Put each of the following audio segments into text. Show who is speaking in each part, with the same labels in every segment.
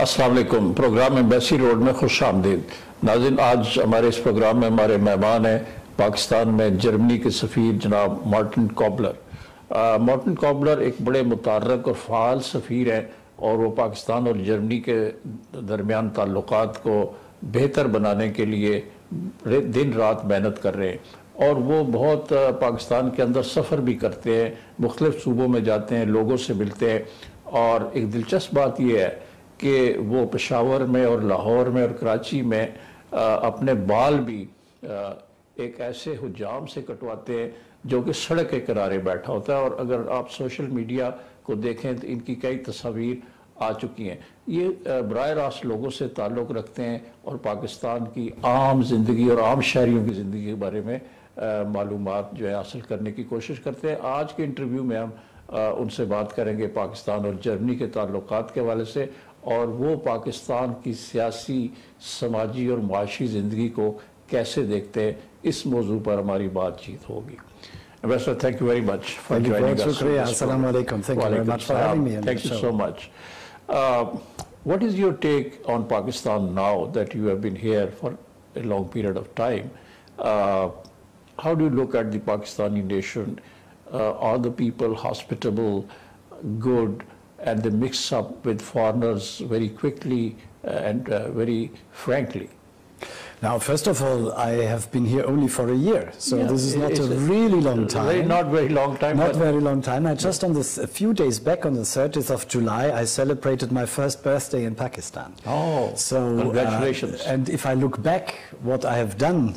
Speaker 1: अस्सलाम वालेकुम। Programme embassy road में खुश आमदीद। नाज़रीन, आज हमारे इस प्रोग्राम में हमारे मेहमान हैं पाकिस्तान में जर्मनी के सफ़ीर जनाब मार्टिन कॉबलर। मार्टिन कॉबलर एक बड़े मुतहर्रिक और फ़ाल सफ़ीर हैं और वो पाकिस्तान और जर्मनी के दरमियान ताल्लुकात को बेहतर बनाने के लिए दिन रात मेहनत कर रहे हैं और वो बहुत पाकिस्तान के अंदर सफ़र भी करते हैं, मुख्तलिफ़ सूबों में जाते हैं, लोगों से मिलते हैं। और एक दिलचस्प बात यह है कि वो पेशावर में और लाहौर में और कराची में अपने बाल भी एक ऐसे हुजाम से कटवाते हैं जो कि सड़क के किनारे बैठा होता है। और अगर आप सोशल मीडिया को देखें तो इनकी कई तस्वीर आ चुकी हैं। ये बराह रास्त लोगों से ताल्लुक़ रखते हैं और पाकिस्तान की आम ज़िंदगी और आम शहरियों की ज़िंदगी के बारे में मालूमात जो है हासिल करने की कोशिश करते हैं। आज के इंटरव्यू में हम उनसे बात करेंगे पाकिस्तान और जर्मनी के ताल्लुकात के हवाले से और वो पाकिस्तान की सियासी, समाजी और माशी ज़िंदगी को कैसे देखते हैं, इस मौजू पर हमारी बातचीत होगी। Ambassador, thank you very much for joining us.
Speaker 2: Assalamu alaikum. Thank you very much for having me.
Speaker 1: Thank you so much. What is your take on Pakistan now that you have been here for a long period of time? How do you look at the Pakistani nation? Are the people hospitable, good, and they mix up with foreigners very quickly and very frankly?
Speaker 2: Now, first of all, I have been here only for a year, so this is not a really long time.
Speaker 1: Not very long time.
Speaker 2: Not very long time. I just a few days back, on the 30th of July, I celebrated my first birthday in Pakistan.
Speaker 1: Oh, so congratulations.
Speaker 2: And if I look back what I have done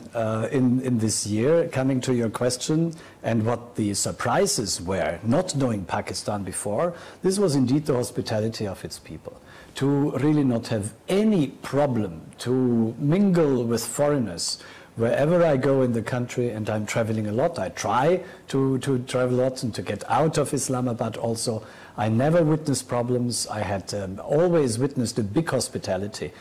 Speaker 2: in this year, coming to your question, and what the surprises were, not knowing Pakistan before, this was indeed the hospitality of its people. To really not have any problem to mingle with foreigners. Wherever I go in the country, and I'm traveling a lot, I try to travel a lot and to get out of Islamabad also. I never witnessed problems. I had always witnessed a big hospitality.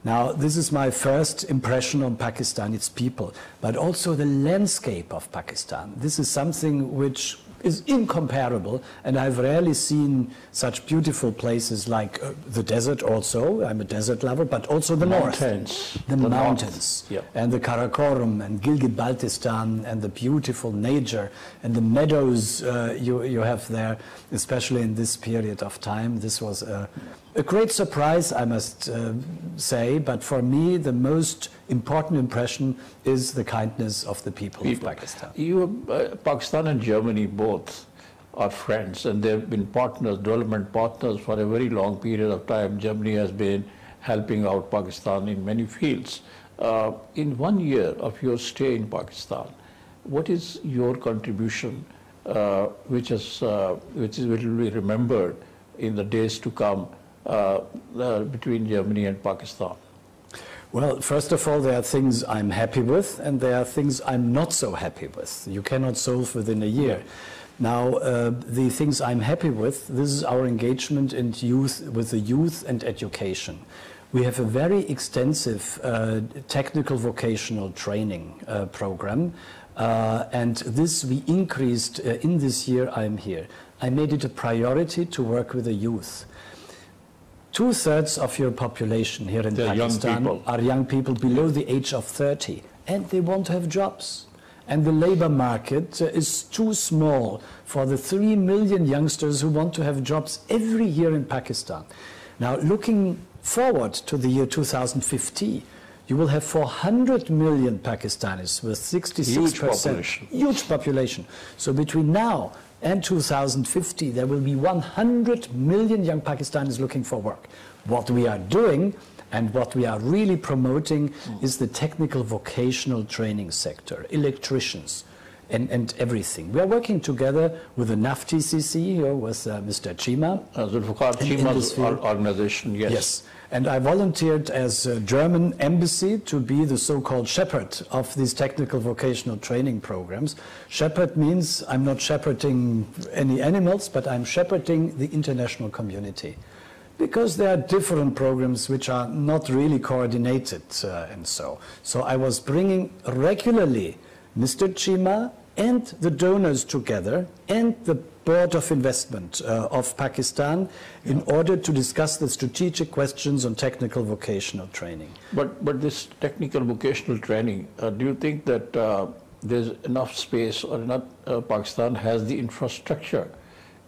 Speaker 2: Now, this is my first impression on Pakistan, its people, but also the landscape of Pakistan. This is something which is incomparable, and I've rarely seen such beautiful places like the desert also. I'm a desert lover, but also the
Speaker 1: mountains.
Speaker 2: The mountains. Yep. And the Karakorum and Gilgit-Baltistan and the beautiful nature and the meadows you have there, especially in this period of time. This was a great surprise, I must say, but for me the most important impression is the kindness of the people of Pakistan.
Speaker 1: Pakistan and Germany both are friends, and they've been partners, development partners for a very long period of time. Germany has been helping out Pakistan in many fields. In 1 year of your stay in Pakistan, what is your contribution which will be remembered in the days to come between Germany and Pakistan?
Speaker 2: Well, first of all, there are things I'm happy with, and there are things I'm not so happy with. You cannot solve within a year. Now, the things I'm happy with, this is our engagement in with the youth and education. We have a very extensive technical vocational training program, and this we increased in this year I'm here. I made it a priority to work with the youth. 2/3 of your population here in Pakistan are young people below the age of 30, and they want to have jobs. And the labor market is too small for the 3 million youngsters who want to have jobs every year in Pakistan. Now, looking forward to the year 2050, you will have 400 million Pakistanis with 66%. Huge population. So between now and 2050, there will be 100 million young Pakistanis looking for work. What we are doing and what we are really promoting is the technical vocational training sector, electricians and everything. We are working together with the NAFTCC here with Mr. Chima.
Speaker 1: Chima's organization, yes.
Speaker 2: Yes. And I volunteered as a German embassy to be the so-called shepherd of these technical vocational training programs. Shepherd means I'm not shepherding any animals, but I'm shepherding the international community. Because there are different programs which are not really coordinated and so. So I was bringing regularly Mr. Chima and the donors together and the Board of Investment of Pakistan in order to discuss the strategic questions on technical vocational training.
Speaker 1: But this technical vocational training, do you think that there's enough space or enough, Pakistan has the infrastructure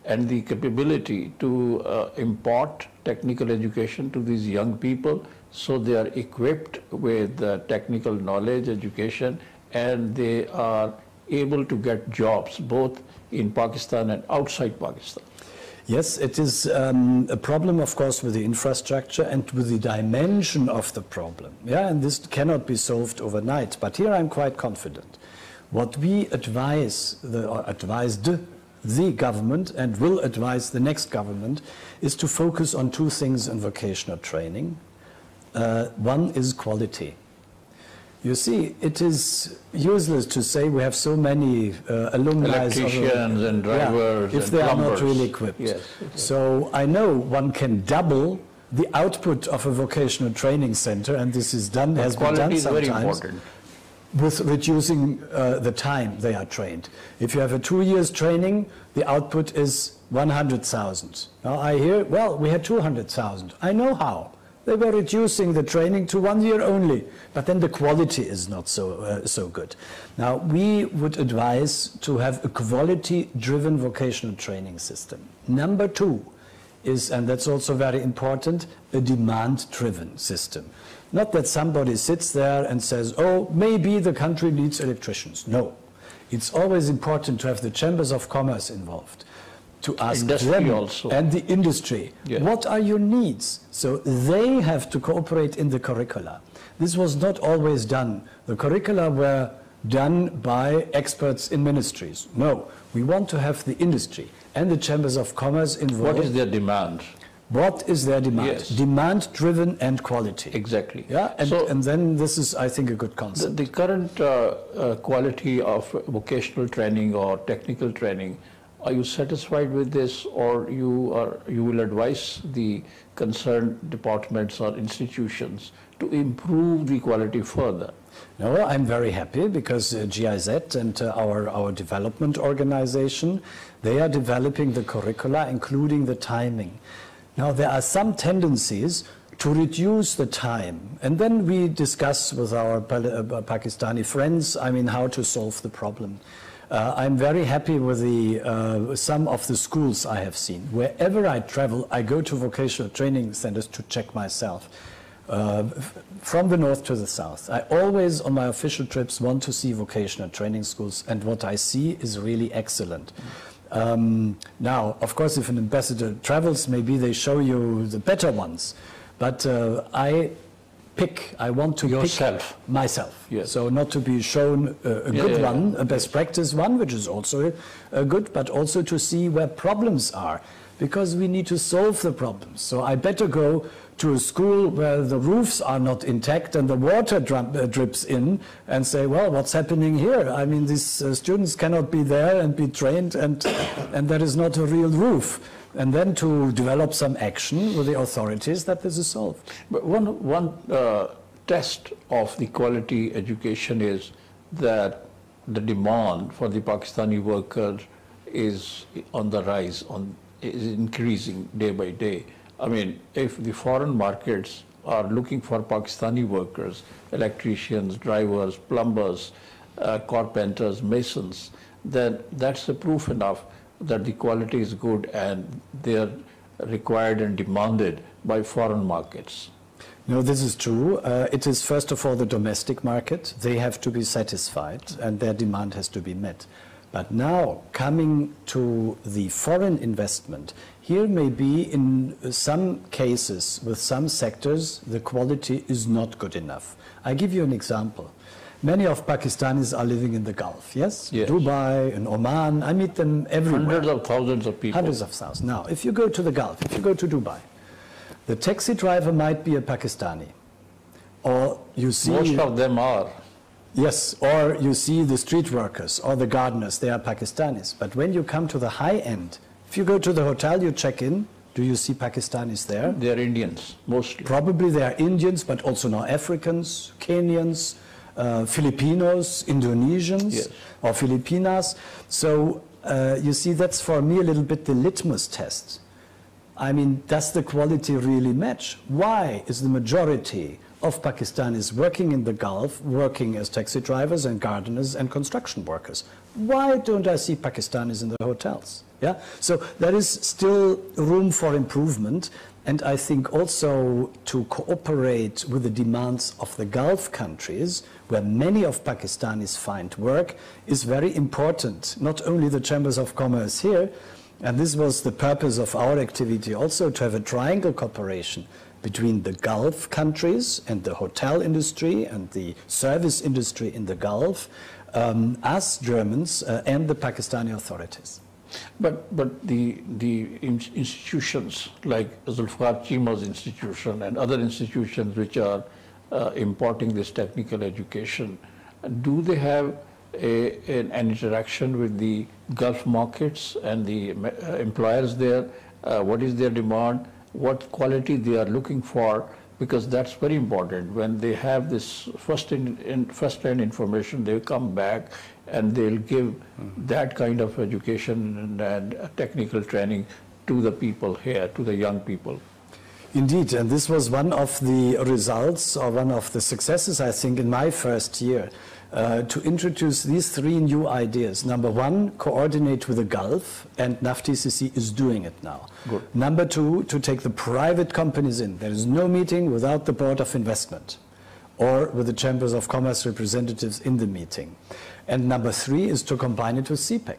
Speaker 1: and the capability to impart technical education to these young people so they are equipped with technical knowledge, education, and they are able to get jobs both in Pakistan and outside Pakistan?
Speaker 2: Yes, it is a problem, of course, with the infrastructure and with the dimension of the problem. Yeah, and this cannot be solved overnight. But here I'm quite confident. What we advised the government and will advise the next government is to focus on two things in vocational training. One is quality. You see, it is useless to say we have so many alumni,
Speaker 1: electricians and drivers,
Speaker 2: if they are not really equipped.
Speaker 1: Yes, exactly.
Speaker 2: So I know one can double the output of a vocational training center, and this is done, has been done sometimes.
Speaker 1: Quality is very important.
Speaker 2: With reducing the time they are trained. If you have a 2 years training, the output is 100,000. Now I hear, well, we had 200,000. I know how. They were reducing the training to 1 year only, but then the quality is not so good. Now, we would advise to have a quality-driven vocational training system. Number two is, and that's also very important, a demand-driven system. Not that somebody sits there and says, oh, maybe the country needs electricians. No. It's always important to have the chambers of commerce involved, to ask them
Speaker 1: also.
Speaker 2: And the industry,
Speaker 1: yes,
Speaker 2: what are your needs? So they have to cooperate in the curricula. This was not always done. The curricula were done by experts in ministries. No, we want to have the industry and the chambers of commerce involved.
Speaker 1: What is their demand?
Speaker 2: What is their demand?
Speaker 1: Yes.
Speaker 2: Demand-driven and quality.
Speaker 1: Exactly.
Speaker 2: Yeah, and then this is, I think, a good concept.
Speaker 1: The current quality of vocational training or technical training, are you satisfied with this, or you will advise the concerned departments or institutions to improve the quality further?
Speaker 2: No, I'm very happy because GIZ and our development organization, they are developing the curricula, including the timing. Now, there are some tendencies to reduce the time, and then we discuss with our Pakistani friends, how to solve the problem. I'm very happy with some of the schools I have seen. Wherever I travel, I go to vocational training centers to check myself. From the north to the south. I always, on my official trips, want to see vocational training schools, and what I see is really excellent. Now, of course, if an ambassador travels, maybe they show you the better ones, but I want to pick myself.
Speaker 1: Yes.
Speaker 2: So not to be shown a good one, a best practice one, which is also good, but also to see where problems are, because we need to solve the problems. So I better go to a school where the roofs are not intact and the water drips in, and say, well, what's happening here? These students cannot be there and be trained, and that is not a real roof. And then to develop some action with the authorities that this is solved.
Speaker 1: But one test of the quality education is that the demand for the Pakistani workers is on the rise, is increasing day by day. If the foreign markets are looking for Pakistani workers, electricians, drivers, plumbers, carpenters, masons, then that's a proof enough that the quality is good and they're required and demanded by foreign markets.
Speaker 2: No, this is true. It is first of all the domestic market. They have to be satisfied and their demand has to be met. But now, coming to the foreign investment, here may be in some cases with some sectors the quality is not good enough. I give you an example. Many of Pakistanis are living in the Gulf, yes?
Speaker 1: Yes.
Speaker 2: Dubai and Oman, I meet them everywhere.
Speaker 1: Hundreds of thousands of people.
Speaker 2: Hundreds of thousands. Now, if you go to the Gulf, if you go to Dubai, the taxi driver might be a Pakistani. Or you see...
Speaker 1: Most of them are.
Speaker 2: Yes, or you see the street workers or the gardeners, they are Pakistanis. But when you come to the high end, if you go to the hotel, you check in, do you see Pakistanis there?
Speaker 1: They're Indians, mostly.
Speaker 2: Probably they are Indians, but also now Africans, Kenyans, Filipinos, Indonesians,
Speaker 1: yes,
Speaker 2: or Filipinas. So you see, that's for me a little bit the litmus test. I mean, does the quality really match? Why is the majority of Pakistanis working in the Gulf, working as taxi drivers and gardeners and construction workers? Why don't I see Pakistanis in the hotels? Yeah? So there is still room for improvement, and I think also to cooperate with the demands of the Gulf countries, where many of Pakistanis find work, is very important. Not only the chambers of commerce here, and this was the purpose of our activity also, to have a triangle cooperation between the Gulf countries and the hotel industry and the service industry in the Gulf, us Germans and the Pakistani authorities.
Speaker 1: But the institutions like Zulfikar Chima's institution and other institutions which are imparting this technical education, do they have an interaction with the Gulf markets and the employers there? What is their demand? What quality they are looking for? Because that's very important. When they have this first-hand information, they come back and they'll give that kind of education and technical training to the people here, to the young people.
Speaker 2: Indeed, and this was one of the results, or one of the successes, I think, in my first year, to introduce these three new ideas. Number one, coordinate with the Gulf, and NAFTCC is doing it now.
Speaker 1: Good.
Speaker 2: Number two, to take the private companies in. There is no meeting without the Board of Investment or with the Chambers of Commerce representatives in the meeting. And number three is to combine it with CPEC.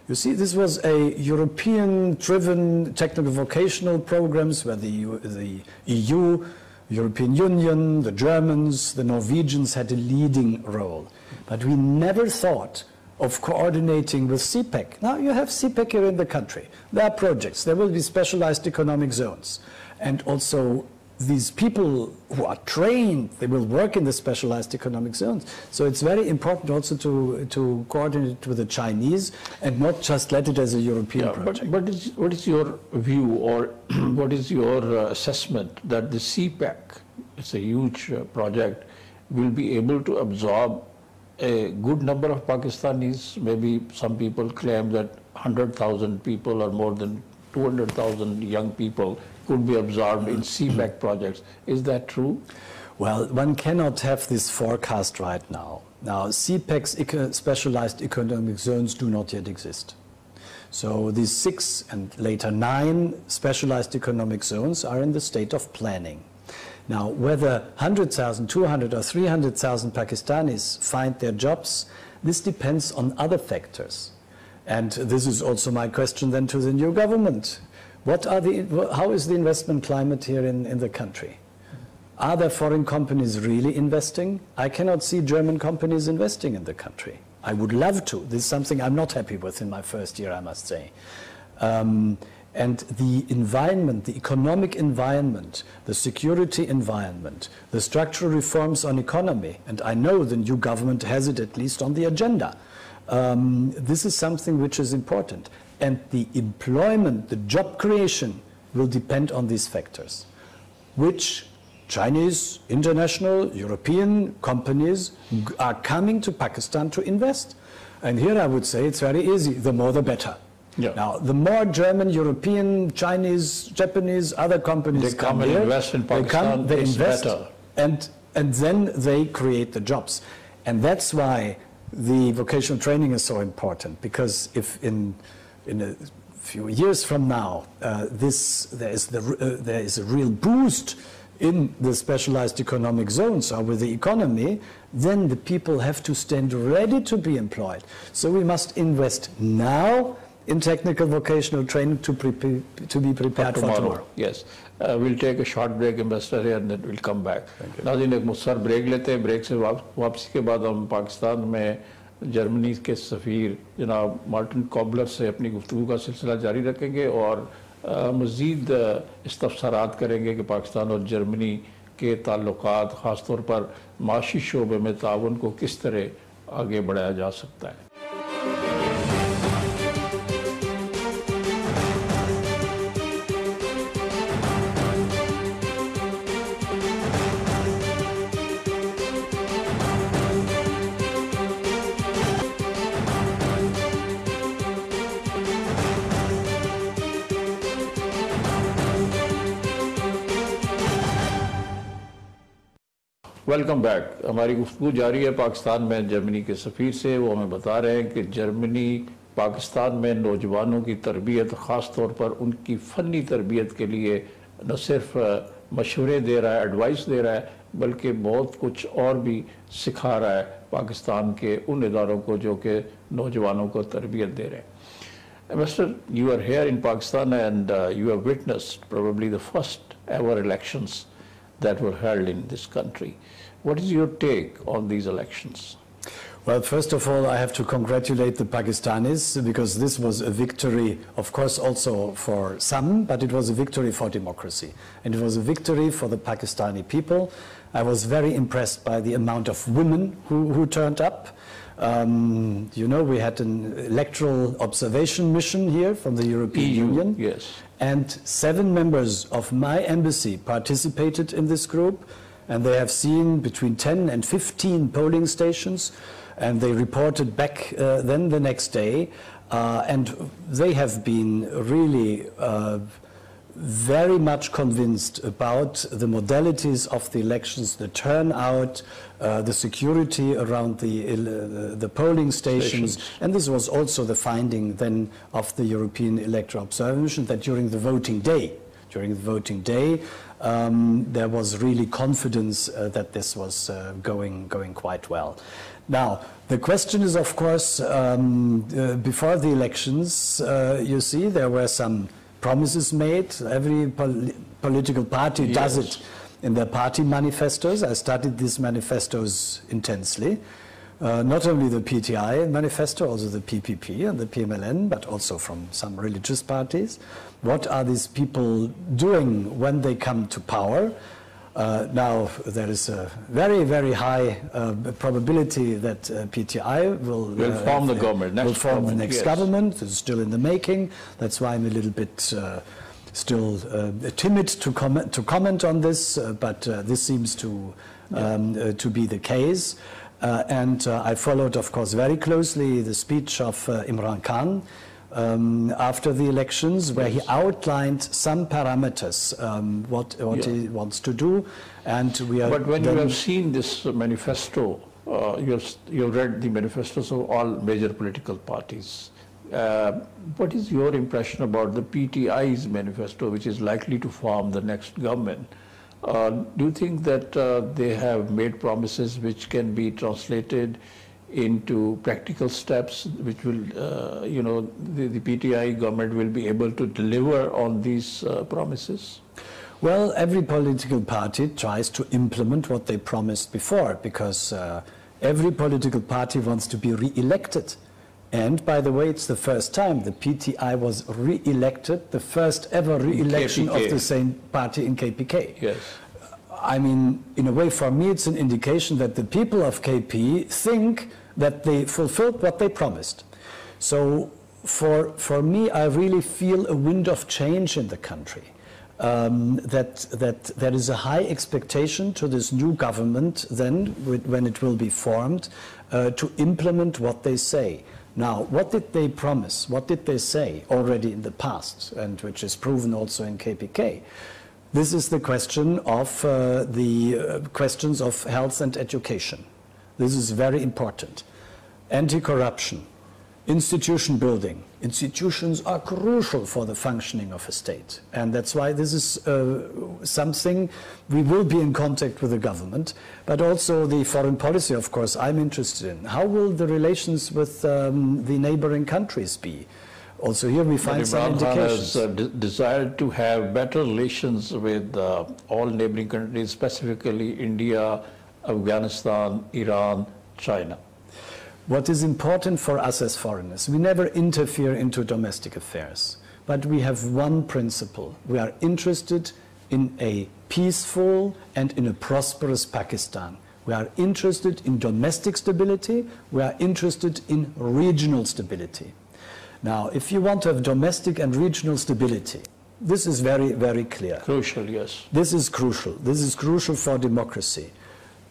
Speaker 2: You see, this was a European-driven technical vocational programs where the EU, European Union, the Germans, the Norwegians had a leading role. But we never thought of coordinating with CPEC. Now you have CPEC here in the country. There are projects. There will be specialized economic zones. And also these people who are trained, they will work in the specialized economic zones. So it's very important also to coordinate with the Chinese and not just let it as a European project.
Speaker 1: But what is your view, or what is your assessment that the CPEC, it's a huge project, will be able to absorb a good number of Pakistanis? Maybe some people claim that 100,000 people or more than 200,000 young people could be absorbed in CPEC projects. Is that true?
Speaker 2: Well, one cannot have this forecast right now. Now, CPEC's specialized economic zones do not yet exist. So these 6 and later 9 specialized economic zones are in the state of planning. Now, whether 100,000, 200,000 or 300,000 Pakistanis find their jobs, this depends on other factors. And this is also my question then to the new government. How is the investment climate here in the country? Are there foreign companies really investing? I cannot see German companies investing in the country. I would love to. This is something I'm not happy with in my first year, I must say. And the environment, the economic environment, the security environment, the structural reforms on economy, and I know the new government has it at least on the agenda. This is something which is important. And the employment, the job creation will depend on these factors, which Chinese, international, European companies are coming to Pakistan to invest. And here I would say it's very easy. The more, the better.
Speaker 1: Yeah.
Speaker 2: Now, the more German, European, Chinese, Japanese, other companies
Speaker 1: they come and
Speaker 2: here,
Speaker 1: invest in Pakistan,
Speaker 2: they
Speaker 1: it's
Speaker 2: invest,
Speaker 1: better.
Speaker 2: and then they create the jobs. And that's why the vocational training is so important, because if in a few years from now there is a real boost in the specialized economic zones or with the economy, then the people have to stand ready to be employed. So we must invest now in technical vocational training to be prepared for tomorrow.
Speaker 1: Yes. We'll take a short break, Ambassador, here, and then we'll come back. नाज़रीन, एक मुख्तसर break लेते हैं. Break से वापसी के बाद हम पाकिस्तान में जर्मनी के सफ़ीर जनाब मार्टिन कॉबलर से अपनी गुफ्तगू का सिलसिला जारी रखेंगे और मज़ीद इस्तफ़सारात करेंगे कि पाकिस्तान और जर्मनी के ताल्लुकात ख़ास तौर पर माशी शोबे में ताउन को किस तरह आगे बढ़ाया जा सकता है. Welcome back. हमारी गुफ्तगू जारी है पाकिस्तान में जर्मनी के सफ़ीर से। वो हमें बता रहे हैं कि जर्मनी पाकिस्तान में नौजवानों की तरबियत, ख़ास तौर पर उनकी फ़नी तरबियत के लिए न सिर्फ मशवरे दे रहा है, एडवाइस दे रहा है, बल्कि बहुत कुछ और भी सिखा रहा है पाकिस्तान के उन इदारों को जो कि नौजवानों को तरबियत दे रहे हैं। Mister, you are here in Pakistan and you have witnessed probably the first ever elections that were held in this country. What is your take on these elections?
Speaker 2: Well, first of all, I have to congratulate the Pakistanis because this was a victory, of course, also for some, but it was a victory for democracy. And it was a victory for the Pakistani people. I was very impressed by the amount of women who turned up. You know, we had an electoral observation mission here from the European Union.
Speaker 1: Yes.
Speaker 2: And 7 members of my embassy participated in this group. And they have seen between 10 and 15 polling stations. And they reported back then the next day. And they have been really very much convinced about the modalities of the elections, the turnout, the security around the polling stations. And this was also the finding then of the European Electoral Observation Mission, that during the voting day, there was really confidence that this was going quite well. Now, the question is, of course, before the elections, you see, there were some promises made. Every political party does it in their party manifestos. I studied these manifestos intensely. Not only the PTI manifesto, also the PPP and the PMLN, but also from some religious parties. What are these people doing when they come to power? Now, there is a very, very high probability that PTI will
Speaker 1: form the government.
Speaker 2: Will form the next government. It's still in the making. That's why I'm a little bit still timid to comment on this. But this seems to be the case. And I followed, of course, very closely the speech of Imran Khan after the elections, where he outlined some parameters, what he wants to do. And we are.
Speaker 1: But when you have seen this manifesto, you've read the manifestos of all major political parties. What is your impression about the PTI's manifesto, which is likely to form the next government? Do you think that they have made promises which can be translated into practical steps, which will, the PTI government will be able to deliver on these promises?
Speaker 2: Well, every political party tries to implement what they promised before, because every political party wants to be re-elected. And by the way, it's the first time the PTI was re-elected, the first ever re-election of the same party in KPK.
Speaker 1: Yes.
Speaker 2: I mean, in a way, for me, it's an indication that the people of KP think that they fulfilled what they promised. So for me, I really feel a wind of change in the country. That there is a high expectation to this new government then, when it will be formed, to implement what they say. Now, what did they promise? What did they say already in the past, and which is proven also in KPK? This is the question of the questions of health and education. This is very important. Anti-corruption, institution building. Institutions are crucial for the functioning of a state. And that's why this is something we will be in contact with the government. But also the foreign policy, of course, I'm interested in. How will the relations with the neighboring countries be? Also here we find some indications.
Speaker 1: Imran Khan has desired to have better relations with all neighboring countries, specifically India, Afghanistan, Iran, China.
Speaker 2: What is important for us as foreigners, we never interfere into domestic affairs, but we have one principle. We are interested in a peaceful and in a prosperous Pakistan. We are interested in domestic stability. We are interested in regional stability. Now, if you want to have domestic and regional stability, this is very, very clear.
Speaker 1: Crucial, yes.
Speaker 2: This is crucial. This is crucial for democracy.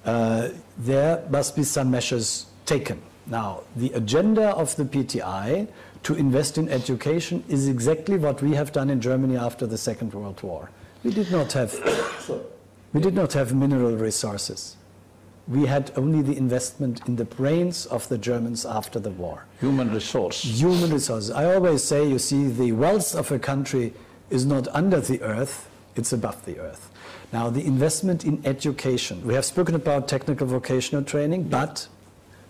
Speaker 2: There must be some measures taken. Now, the agenda of the PTI to invest in education is exactly what we have done in Germany after the Second World War. We did not have mineral resources. we had only the investment in the brains of the Germans after the war.
Speaker 1: Human resource.
Speaker 2: Human resources. I always say, you see, the wealth of a country is not under the earth, it's above the earth. Now, the investment in education. We have spoken about technical vocational training, but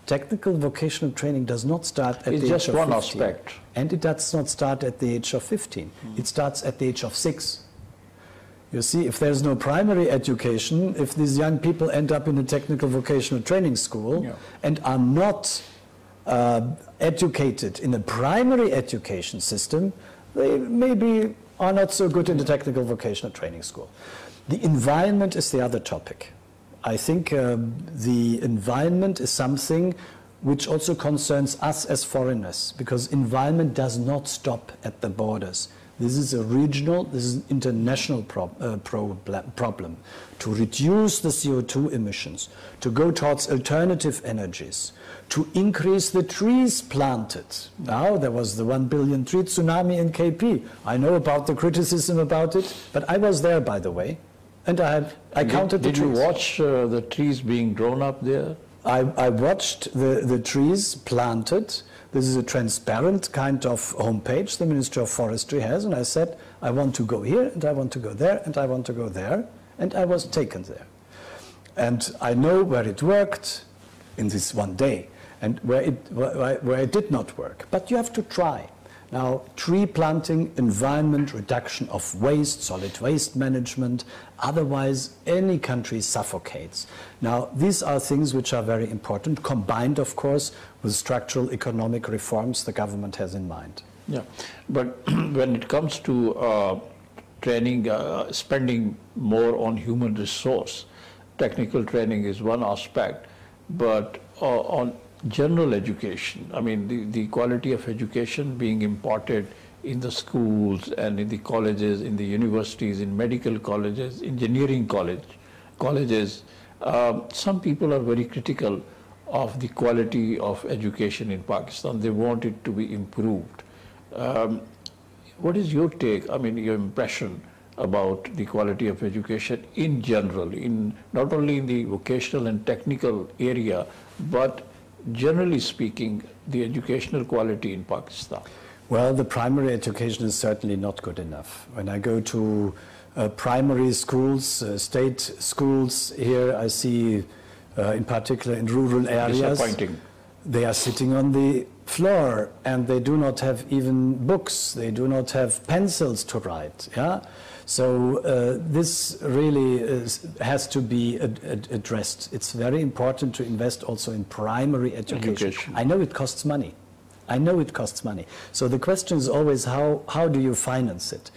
Speaker 2: technical vocational training does not start at the age of 15.
Speaker 1: It's just one aspect.
Speaker 2: And it does not start at the age of 15. It starts at the age of 6. You see, if there's no primary education, if these young people end up in a technical vocational training school and are not educated in a primary education system, they maybe are not so good in the technical vocational training school. The environment is the other topic. I think the environment is something which also concerns us as foreigners, because environment does not stop at the borders. This is a regional, this is an international problem. To reduce the CO2 emissions, to go towards alternative energies, to increase the trees planted. Now, there was the 1 billion tree tsunami in KP. I know about the criticism about it, but I was there, by the way, and I counted the trees.
Speaker 1: Did you watch the trees being grown up there?
Speaker 2: I watched the trees planted. This is a transparent kind of homepage the Ministry of Forestry has, and I said, I want to go here, and I want to go there, and I want to go there, and I was taken there. And I know where it worked in this one day, and where it did not work. But you have to try. Now, tree planting, environment, reduction of waste, solid waste management, otherwise any country suffocates. Now, these are things which are very important, combined, of course, with structural economic reforms the government has in mind.
Speaker 1: Yeah, but when it comes to training, spending more on human resource, technical training is one aspect, but on general education, I mean, the quality of education being imparted in the schools and in the colleges, in the universities, in medical colleges, engineering colleges, some people are very critical of the quality of education in Pakistan. They want it to be improved. What is your take, I mean, your impression about the quality of education in general, in not only in the vocational and technical area, but generally speaking, the educational quality in Pakistan?
Speaker 2: Well, the primary education is certainly not good enough. When I go to primary schools, state schools here, I see, in particular in rural areas,
Speaker 1: disappointing.
Speaker 2: They are sitting on the floor and they do not have even books, they do not have pencils to write. Yeah? So this really has to be addressed. It's very important to invest also in primary education. I know it costs money. I know it costs money. So the question is always how do you finance it?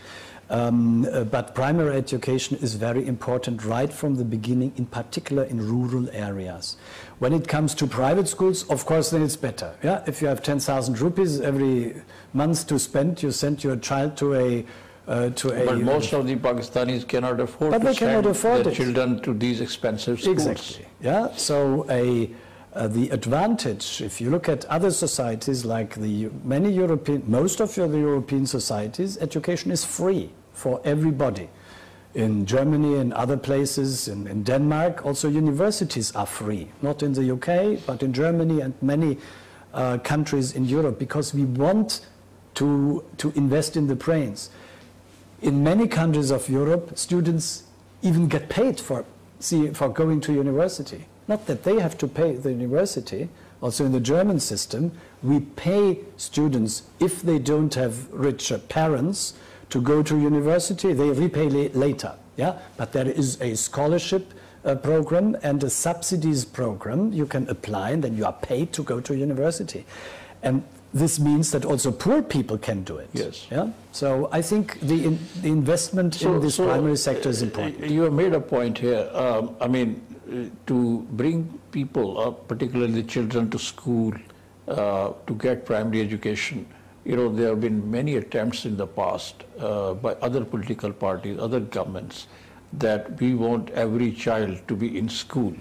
Speaker 2: But primary education is very important right from the beginning, in particular in rural areas. When it comes to private schools, of course, then it's better. Yeah? If you have 10,000 rupees every month to spend, you send your child to a
Speaker 1: but most of the Pakistanis cannot afford to send their children to these expensive schools.
Speaker 2: Exactly. Yeah. So the advantage, if you look at other societies like most of the European societies, education is free for everybody. In Germany and other places, in Denmark, also universities are free. Not in the UK, but in Germany and many countries in Europe, because we want to invest in the brains. In many countries of Europe, students even get paid for going to university. Not that they have to pay the university. Also in the German system, we pay students, if they don't have rich parents, to go to university. They repay later. Yeah? But there is a scholarship program and a subsidies program. You can apply and then you are paid to go to university. And this means that also poor people can do it.
Speaker 1: Yes.
Speaker 2: Yeah? So I think the investment in this primary sector is important.
Speaker 1: You have made a point here. I mean, to bring people, particularly children, to school to get primary education, there have been many attempts in the past by other political parties, other governments, that we want every child to be in school.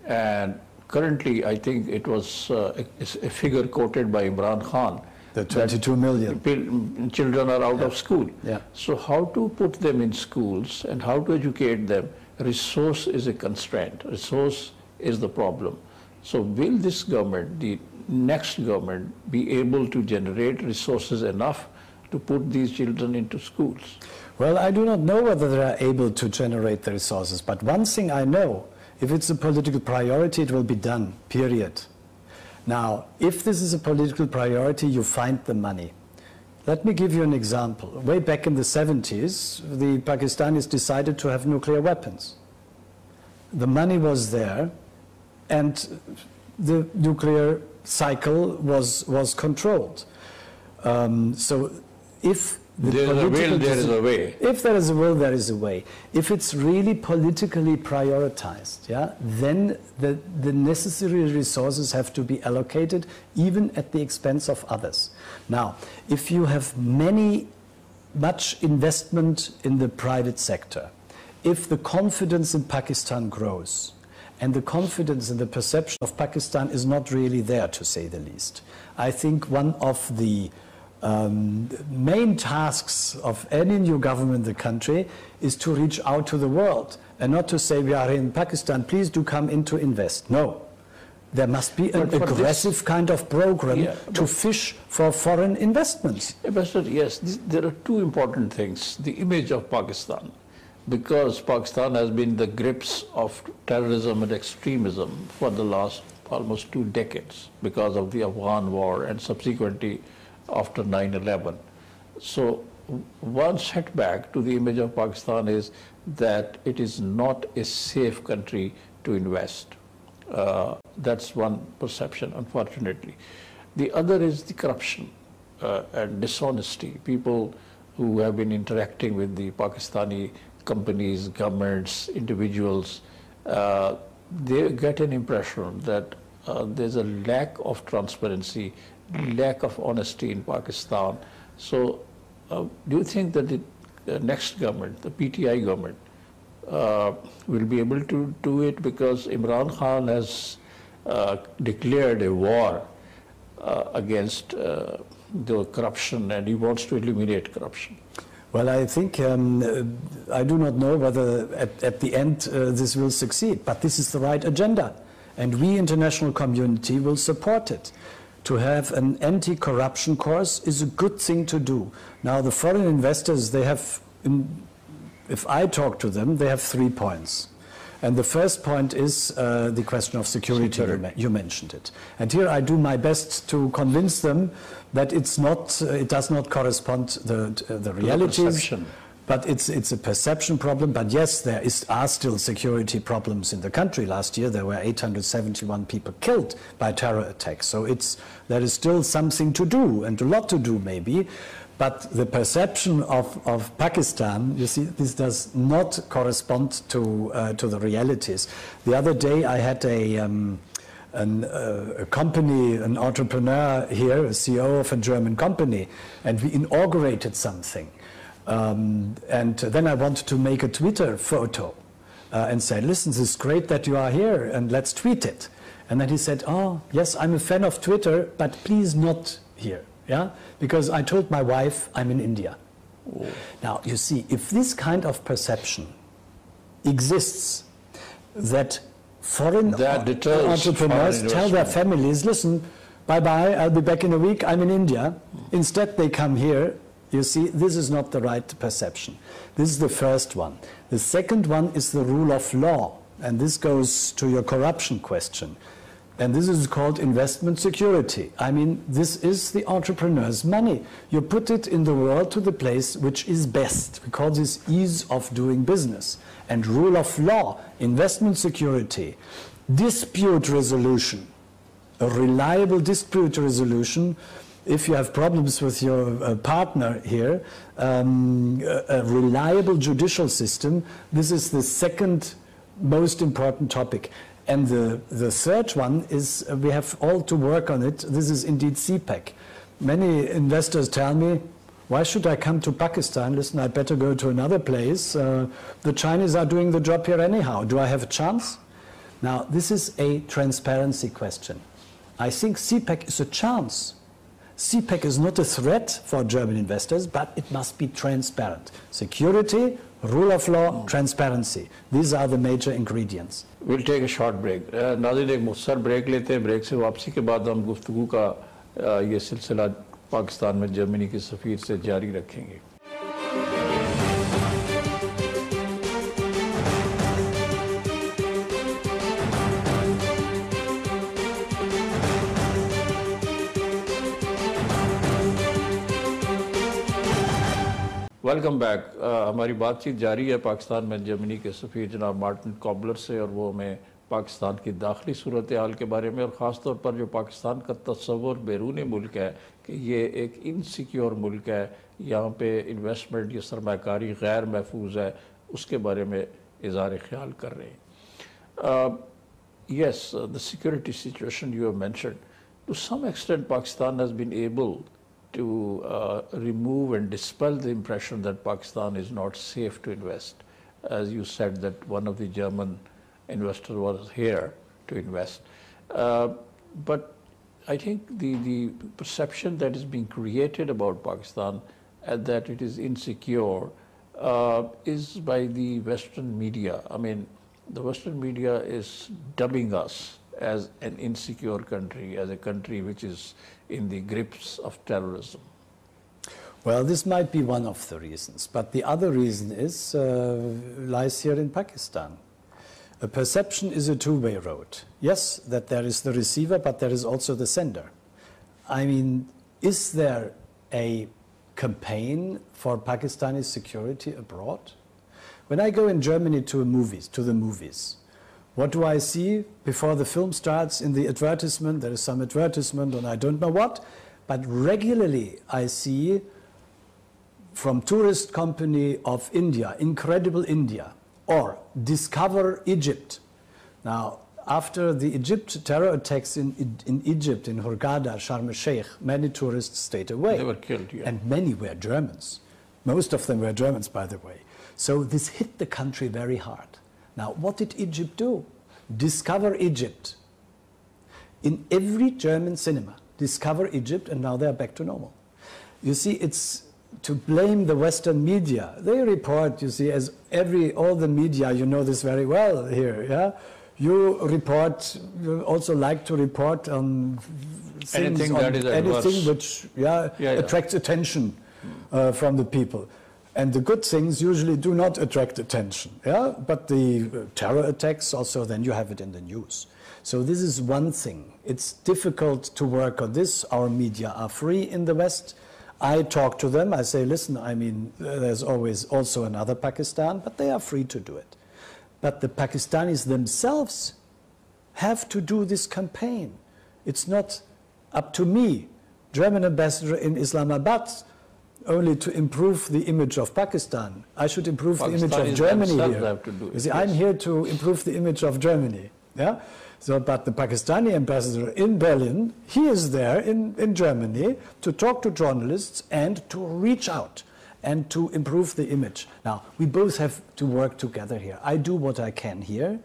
Speaker 1: And currently, I think it was a figure quoted by Imran Khan.
Speaker 2: The 22 million.
Speaker 1: Children are out of school.
Speaker 2: Yeah.
Speaker 1: So how to put them in schools and how to educate them? Resource is a constraint. Resource is the problem. So will this government, the next government, be able to generate resources enough to put these children into schools?
Speaker 2: Well, I do not know whether they are able to generate the resources, but one thing I know, if it's a political priority, it will be done, period. Now, if this is a political priority, you find the money. Let me give you an example. Way back in the 70s, the Pakistanis decided to have nuclear weapons. The money was there, and the nuclear cycle was controlled. So if
Speaker 1: there is a will, there is a way.
Speaker 2: If there is a will, there is a way. If it's really politically prioritized, yeah, then the necessary resources have to be allocated, even at the expense of others. Now, if you have much investment in the private sector, if the confidence in Pakistan grows, and the confidence and the perception of Pakistan is not really there, to say the least, I think one of the main tasks of any new government in the country is to reach out to the world and not to say, we are in Pakistan, please do come in to invest. No. There must be an aggressive kind of program to fish for foreign investments.
Speaker 1: Ambassador, yes, there are two important things. The image of Pakistan, because Pakistan has been the grips of terrorism and extremism for the last almost 2 decades because of the Afghan war and subsequently after 9/11. So one setback to the image of Pakistan is that it is not a safe country to invest. That's one perception, unfortunately. The other is the corruption and dishonesty. People who have been interacting with the Pakistani companies, governments, individuals, they get an impression that there's a lack of transparency, lack of honesty in Pakistan. So do you think that the next government, the PTI government, will be able to do it? Because Imran Khan has declared a war against the corruption, and he wants to eliminate corruption.
Speaker 2: Well, I think, I do not know whether at the end this will succeed, but this is the right agenda. And we, international community, will support it. To have an anti-corruption course is a good thing to do. Now, the foreign investors, they have, if I talk to them, they have 3 points. And the first point is the question of security. You mentioned it. And here I do my best to convince them that it's not, it does not correspond to the realities. But it's a perception problem. But yes, there are still security problems in the country. Last year there were 871 people killed by terror attacks. So there is still something to do, and a lot to do maybe. But the perception of Pakistan, you see, this does not correspond to the realities. The other day I had a company, an entrepreneur here, a CEO of a German company, and we inaugurated something. And then I wanted to make a Twitter photo and say, listen, this is great that you are here, and let's tweet it. And then he said, oh, yes, I'm a fan of Twitter, but please not here. Yeah, because I told my wife I'm in India. Oh. Now, you see, if this kind of perception exists, that foreign entrepreneurs tell their families, listen, bye-bye, I'll be back in a week, I'm in India. Instead, they come here. You see, this is not the right perception. This is the first one. The second one is the rule of law, and this goes to your corruption question. And this is called investment security. I mean, this is the entrepreneur's money. You put it in the world to the place which is best. We call this ease of doing business. And rule of law, investment security, dispute resolution, a reliable dispute resolution. If you have problems with your partner here, a reliable judicial system, this is the second most important topic. And the third one is, we have all to work on it, this is indeed CPEC. Many investors tell me, why should I come to Pakistan? Listen, I better go to another place. The Chinese are doing the job here anyhow. Do I have a chance? Now, this is a transparency question. I think CPEC is a chance. CPEC is not a threat for German investors, but it must be transparent. Security, rule of law, transparency. These are the major ingredients.
Speaker 1: We'll take a short break. नाज़रीन एक मुख्तसर break लेते हैं. Break से वापसी के बाद हम गुफ्तगू का ये सिलसिला पाकिस्तान में जर्मनी के सफ़ीर से जारी रखेंगे. Welcome back. हमारी बातचीत जारी है पाकिस्तान में जर्मनी के सफ़ीर जनाब मार्टिन कॉबलर से, और वो हमें पाकिस्तान की दाखिली सूरत हाल के बारे में और ख़ास तौर पर जो पाकिस्तान का तस्वुर बैरून मुल्क है कि ये एक इनसिक्योर मुल्क है, यहाँ पे इन्वेस्टमेंट या सरमाकारी गैर महफूज है, उसके बारे में इज़हार ख्याल कर रहे हैं. Yes, the security situation you have mentioned, to some extent Pakistan has been able to remove and dispel the impression that Pakistan is not safe to invest. As you said that one of the German investors was here to invest. But I think the perception that is being created about Pakistan that it is insecure is by the Western media. I mean, the Western media is dubbing us as an insecure country, as a country which is in the grips of terrorism.
Speaker 2: Well, this might be one of the reasons, but the other reason is lies here in Pakistan. A perception is a two-way road. Yes, that there is the receiver, but there is also the sender. I mean, is there a campaign for Pakistani security abroad? When I go in Germany to the movies, what do I see before the film starts? In the advertisement, there is some advertisement on I don't know what, but regularly I see from tourist company of India, Incredible India, or Discover Egypt. Now, after the terror attacks in Egypt, in Hurghada, Sharm el-Sheikh, many tourists stayed away.
Speaker 1: They were killed, yeah.
Speaker 2: And many were Germans. Most of them were Germans, by the way. So this hit the country very hard. Now, what did Egypt do? Discover Egypt. In every German cinema, Discover Egypt, and now they're back to normal. You see, it's to blame the Western media. They report, you see, as all the media, you know this very well here, yeah? You also like to report on things, anything which attracts attention from the people. And the good things usually do not attract attention, yeah? But the terror attacks also, then you have it in the news. So this is one thing. It's difficult to work on this. Our media are free in the West. I talk to them. I say, listen, I mean, there's always also another Pakistan, but they are free to do it. But the Pakistanis themselves have to do this campaign. It's not up to me, German ambassador in Islamabad, only to improve the image of Pakistan. I should improve the image of Germany here.
Speaker 1: Have to do it,
Speaker 2: you see, I'm here to improve the image of Germany. Yeah? So, but the Pakistani ambassador in Berlin, he is there in Germany to talk to journalists and to reach out and to improve the image. Now, we both have to work together here. I do what I can here.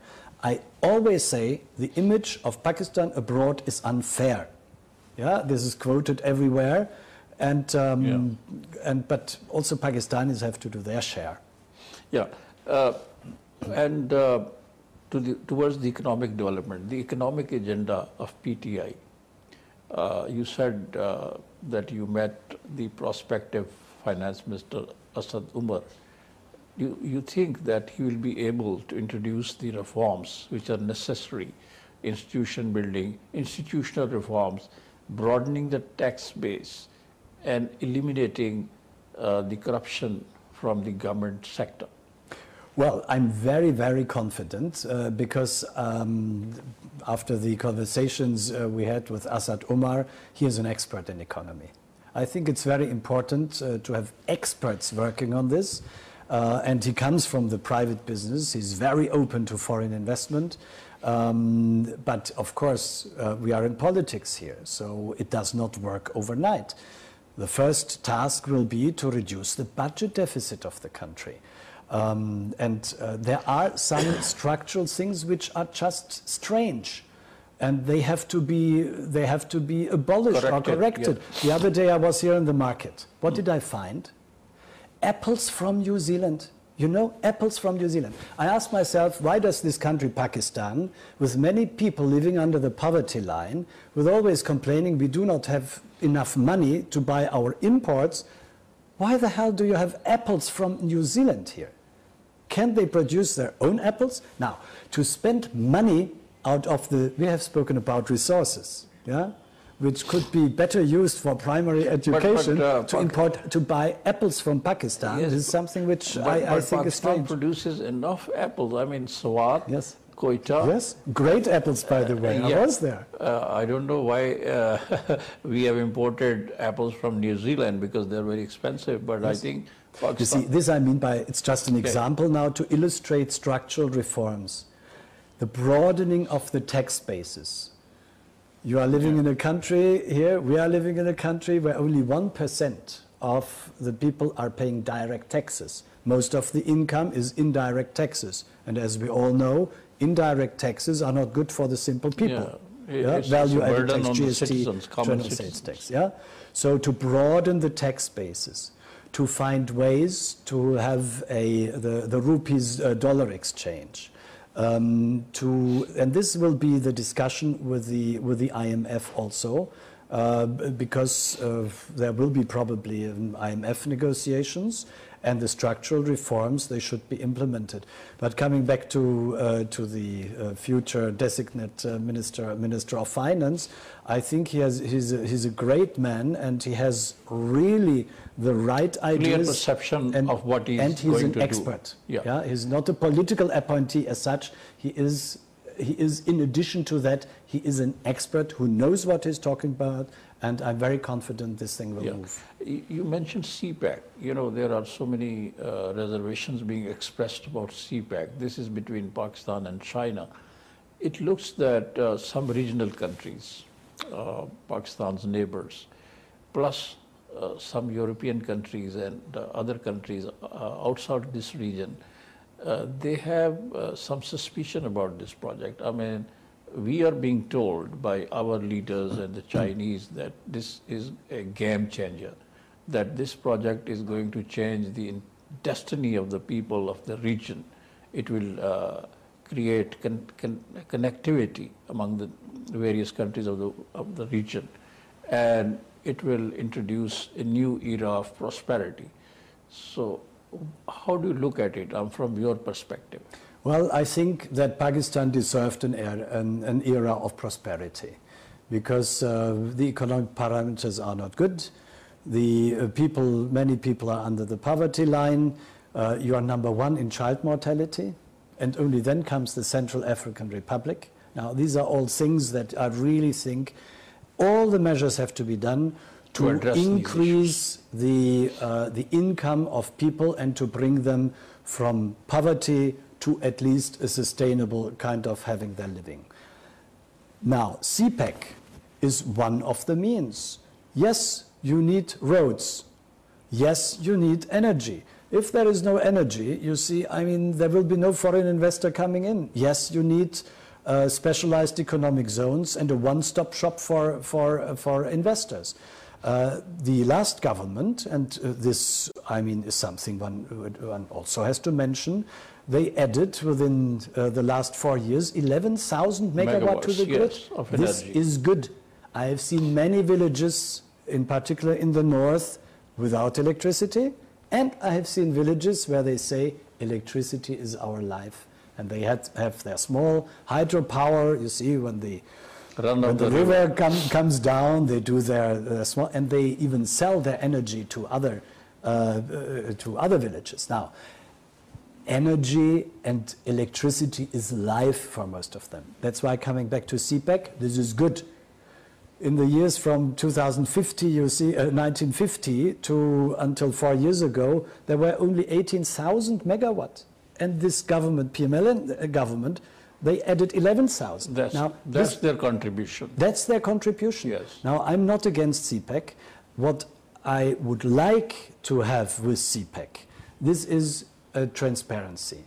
Speaker 2: I always say the image of Pakistan abroad is unfair. Yeah, this is quoted everywhere. But also Pakistanis have to do their share.
Speaker 1: Yeah, towards the economic development, the economic agenda of PTI. You said that you met the prospective finance minister Asad Umar. You think that he will be able to introduce the reforms which are necessary, institution building, institutional reforms, broadening the tax base, and eliminating the corruption from the government sector?
Speaker 2: Well, I'm very, very confident because after the conversations we had with Asad Umar, he is an expert in economy. I think it's very important to have experts working on this. And he comes from the private business. He's very open to foreign investment. But of course, we are in politics here, so it does not work overnight. The first task will be to reduce the budget deficit of the country. There are some structural things which are just strange, and they have to be abolished or corrected. Yeah. The other day I was here in the market. What did I find? Apples from New Zealand. You know, apples from New Zealand. I ask myself, why does this country, Pakistan, with many people living under the poverty line, with always complaining we do not have enough money to buy our imports, why the hell do you have apples from New Zealand here? Can they produce their own apples? Now, to spend money out of we have spoken about resources, yeah? Which could be better used for primary education, to buy apples from Pakistan. Yes, is something which I think is strange.
Speaker 1: Pakistan produces enough apples. I mean, Swat,
Speaker 2: yes.
Speaker 1: Koita.
Speaker 2: Yes, great apples, by the way. I was there.
Speaker 1: I don't know why we have imported apples from New Zealand, because they're very expensive, but yes. I think Pakistan...
Speaker 2: You see, this I mean by, it's just an example now to illustrate structural reforms. The broadening of the tax bases. You are living in a country here, we are living in a country where only 1% of the people are paying direct taxes. Most of the income is indirect taxes. And as we all know, indirect taxes are not good for the simple people.
Speaker 1: Yeah.
Speaker 2: Value-added tax, GST, general sales tax. Yeah? So to broaden the tax bases, to find ways to have the rupees dollar exchange, and this will be the discussion with the IMF also, because there will be probably IMF negotiations, and the structural reforms, they should be implemented. But coming back to the future designate Minister of Finance, I think he's a great man, and he has really the right ideas.
Speaker 1: Clear perception of what he's going to do.
Speaker 2: And he's an expert. Yeah, he's not a political appointee as such. He is, in addition to that, he is an expert who knows what he's talking about, and I'm very confident this thing will move.
Speaker 1: You mentioned CPEC. You know, there are so many reservations being expressed about CPEC. This is between Pakistan and China. It looks that some regional countries, Pakistan's neighbors, plus some European countries and other countries outside this region, they have some suspicion about this project. I mean, we are being told by our leaders and the Chinese that this is a game changer, that this project is going to change the destiny of the people of the region. It will create connectivity among the various countries of the region, and it will introduce a new era of prosperity. So how do you look at it from your perspective?
Speaker 2: Well, I think that Pakistan deserved an era of prosperity, because the economic parameters are not good. Many people are under the poverty line. You are #1 in child mortality, and only then comes the Central African Republic. Now, these are all things that I really think all the measures have to be done to increase the income of people and to bring them from poverty to at least a sustainable kind of having their living. Now, CPEC is one of the means. Yes, you need roads. Yes, you need energy. If there is no energy, you see, I mean, there will be no foreign investor coming in. Yes, you need specialized economic zones and a one-stop shop for investors. The last government, and this, I mean, is something one also has to mention, they added within the last 4 years 11,000 megawatt to the grid.
Speaker 1: Yes, of
Speaker 2: this
Speaker 1: energy.
Speaker 2: Is good. I have seen many villages, in particular in the north, without electricity, and I have seen villages where they say electricity is our life, and they have their small hydropower. You see, when the river comes down, they do their small, and they even sell their energy to other villages. Now, energy and electricity is life for most of them. That's why, coming back to CPEC, this is good. In the years from 2050, you see, 1950 to until 4 years ago, there were only 18,000 megawatt. And this government, PMLN government, they added 11,000.
Speaker 1: That's their contribution.
Speaker 2: That's their contribution.
Speaker 1: Yes.
Speaker 2: Now, I'm not against CPEC. What I would like to have with CPEC, this is a transparency.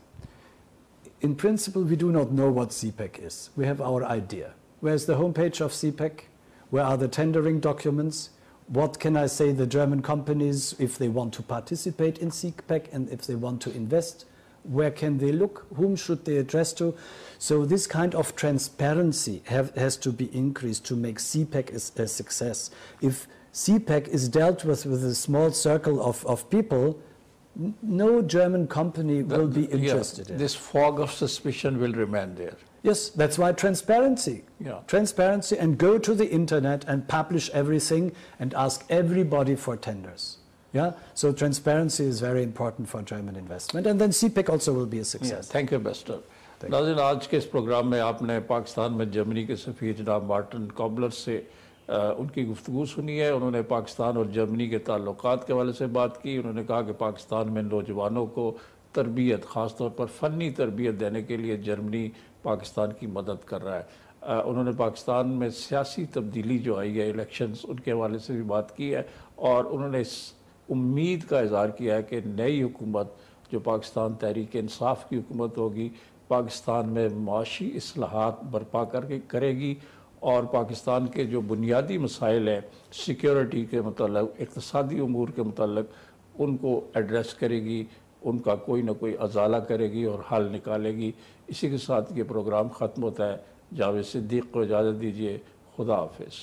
Speaker 2: In principle, we do not know what CPEC is. We have our idea. Where's the homepage of CPEC? Where are the tendering documents? what can I say, the German companies, if they want to participate in CPEC and if they want to invest, where can they look? Whom should they address to? So this kind of transparency has to be increased to make CPEC a success. If CPEC is dealt with a small circle of people, no German company will be interested in.
Speaker 1: This fog of suspicion will remain there.
Speaker 2: Yes, that's why transparency.
Speaker 1: Yeah.
Speaker 2: Transparency, and go to the internet and publish everything and ask everybody for tenders. Yeah, so transparency is very important for German investment, and then CPEC also will be a success.
Speaker 1: Thank you, Ambassador. नाज़रीन, आज के इस programme में आपने पाकिस्तान में Germany के सफ़ीर जनाब Martin cobbler से उनकी गुफ्तगू सुनी है। उन्होंने पाकिस्तान और जर्मनी के ताल्लुकात के हवाले से बात की। उन्होंने कहा कि पाकिस्तान में नौजवानों को तरबियत, ख़ास तौर पर फ़नी तरबियत देने के लिए जर्मनी पाकिस्तान की मदद कर रहा है। उन्होंने पाकिस्तान में सियासी तब्दीली जो आई है, इलेक्शंस, उनके हवाले से भी बात की है और उन्होंने इस उम्मीद का इज़हार किया है कि नई हुकूमत जो पाकिस्तान तहरीक इंसाफ की हुकूमत होगी, पाकिस्तान में माशी इस्लाहात बर्पा करके करेगी और पाकिस्तान के जो बुनियादी मसाइल हैं सिक्योरिटी के मतलब, इक़्तिसादी उमूर के मतलब, उनको एड्रेस करेगी, उनका कोई ना कोई अजाला करेगी और हल निकालेगी। इसी के साथ ये प्रोग्राम ख़त्म होता है। जावेद सिद्दीक़ को इजाज़त दीजिए। खुदा हाफिज़।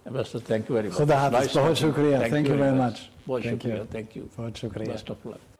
Speaker 1: Ambassador, thank you very much.
Speaker 2: खुदा हाफिज़, बहुत शुक्रिया। Thank you very much.
Speaker 1: बहुत शुक्रिया। Thank you.
Speaker 2: बहुत शुक्रिया।
Speaker 1: Best of luck.